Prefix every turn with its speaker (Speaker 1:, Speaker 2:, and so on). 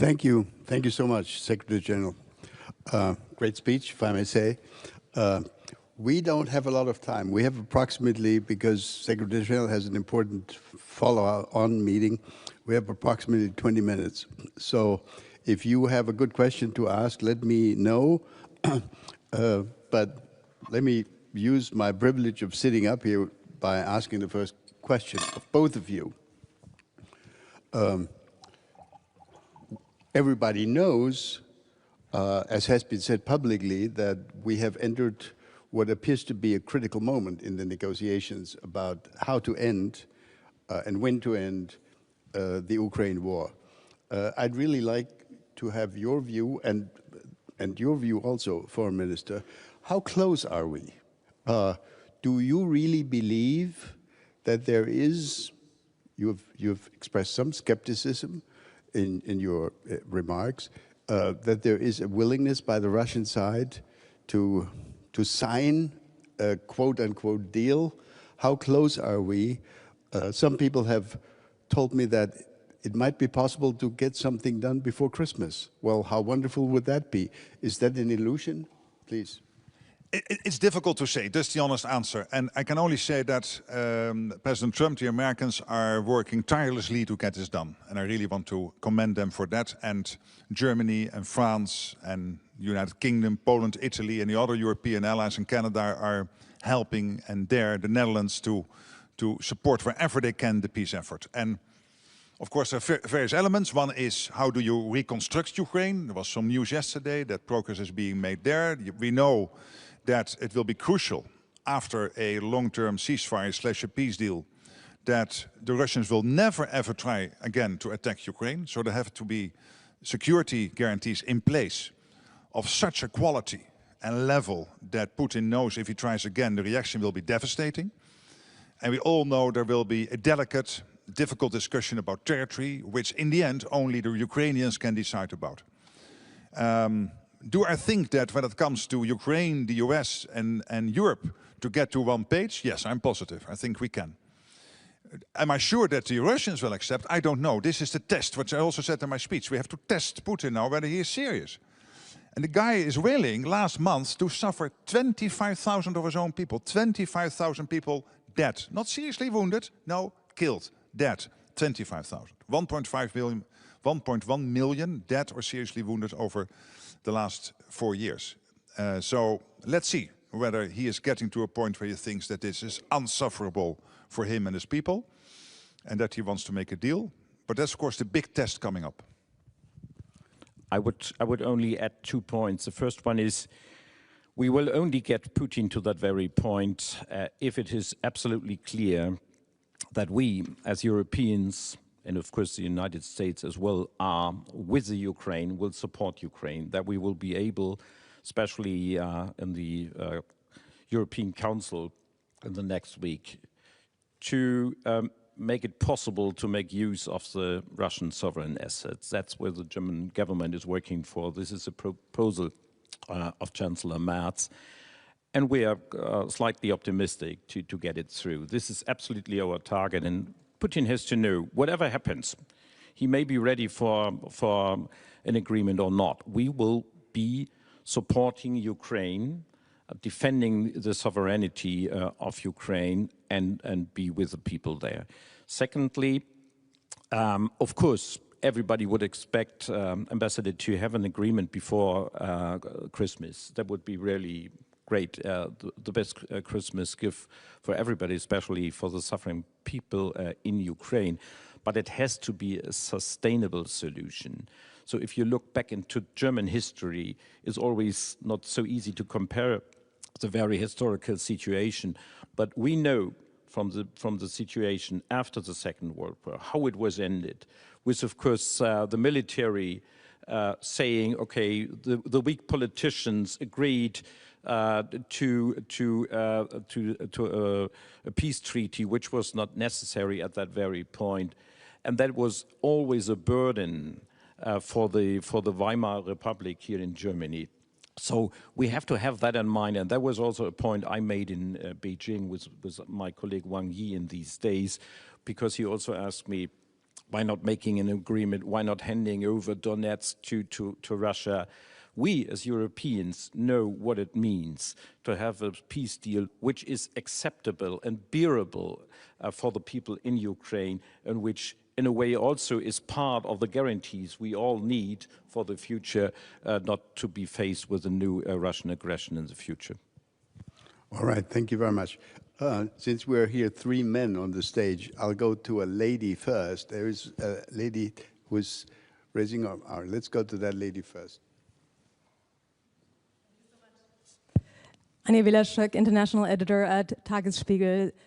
Speaker 1: Thank you. Thank you so much, Secretary General. Great speech, if I may say. We don't have a lot of time. We have approximately, because Secretary General has an important follow-on meeting, we have approximately 20 minutes. So if you have a good question to ask, let me know. But let me use my privilege of sitting up here by asking the first question of both of you. Everybody knows, as has been said publicly, that we have entered what appears to be a critical moment in the negotiations about how to end and when to end the Ukraine war. I'd really like to have your view and your view also, Foreign Minister. How close are we? Do you really believe that there is, you've expressed some skepticism in your remarks, that there is a willingness by the Russian side to sign a quote-unquote deal? How close are we? Some people have told me that it might be possible to get something done before Christmas. Well, how wonderful would that be? Is that an illusion? Please.
Speaker 2: It's difficult to say, that's the honest answer. And I can only say that President Trump, the Americans, are working tirelessly to get this done. And I really want to commend them for that. And Germany and France and United Kingdom, Poland, Italy, and the other European allies and Canada are helping, and the Netherlands to support wherever they can the peace effort. And of course, there are various elements. One is, how do you reconstruct Ukraine? There was some news yesterday that progress is being made there. We know that it will be crucial after a long-term ceasefire / a peace deal that the Russians will never ever try again to attack Ukraine. So there have to be security guarantees in place of such a quality and level that Putin knows if he tries again, the reaction will be devastating. And we all know there will be a delicate, difficult discussion about territory, which in the end only the Ukrainians can decide about. Do I think that when it comes to Ukraine, the US and Europe to get to one page? Yes, I'm positive. I think we can. Am I sure that the Russians will accept? I don't know. This is the test, which I also said in my speech. We have to test Putin now whether he is serious. And the guy is willing last month to suffer 25,000 of his own people. 25,000 people dead. Not seriously wounded, no, killed, dead. 25,000. 1.1 million dead or seriously wounded over the last 4 years. So let's see whether he is getting to a point where he thinks that this is unsufferable for him and his people and that he wants to make a deal. But that's of course the big test coming up.
Speaker 3: I would only add 2 points. The first one is we will only get Putin to that very point if it is absolutely clear that we as Europeans, and of course the United States as well, are with the Ukraine, will support Ukraine, that we will be able, especially in the European Council in the next week, to make it possible to make use of the Russian sovereign assets. That's where the German government is working for. This is a proposal of Chancellor Merz. And we are slightly optimistic to get it through. This is absolutely our target. And Putin has to know, whatever happens, he may be ready for an agreement or not. We will be supporting Ukraine, defending the sovereignty of Ukraine, and be with the people there. Secondly, of course, everybody would expect, Ambassador, to have an agreement before Christmas. That would be really great, the best Christmas gift for everybody, especially for the suffering people in Ukraine. But it has to be a sustainable solution. So if you look back into German history, it's always not so easy to compare the very historical situation. But we know from the situation after the Second World War, how it was ended, with, of course, the military saying, okay, the weak politicians agreed to a peace treaty, which was not necessary at that very point. And that was always a burden for the Weimar Republic here in Germany. So we have to have that in mind, and that was also a point I made in Beijing with my colleague Wang Yi in these days, because he also asked me, Why not making an agreement? Why not handing over Donetsk to Russia? We, as Europeans, know what it means to have a peace deal which is acceptable and bearable for the people in Ukraine, and which, in a way, also is part of the guarantees we all need for the future, not to be faced with a new Russian aggression in the future.
Speaker 1: All right, thank you very much. Since we're here 3 men on the stage, I'll go to a lady first. There is a lady who's raising her arm. Let's go to that lady first.
Speaker 4: Anja Wielaschek, international editor at Tagesspiegel.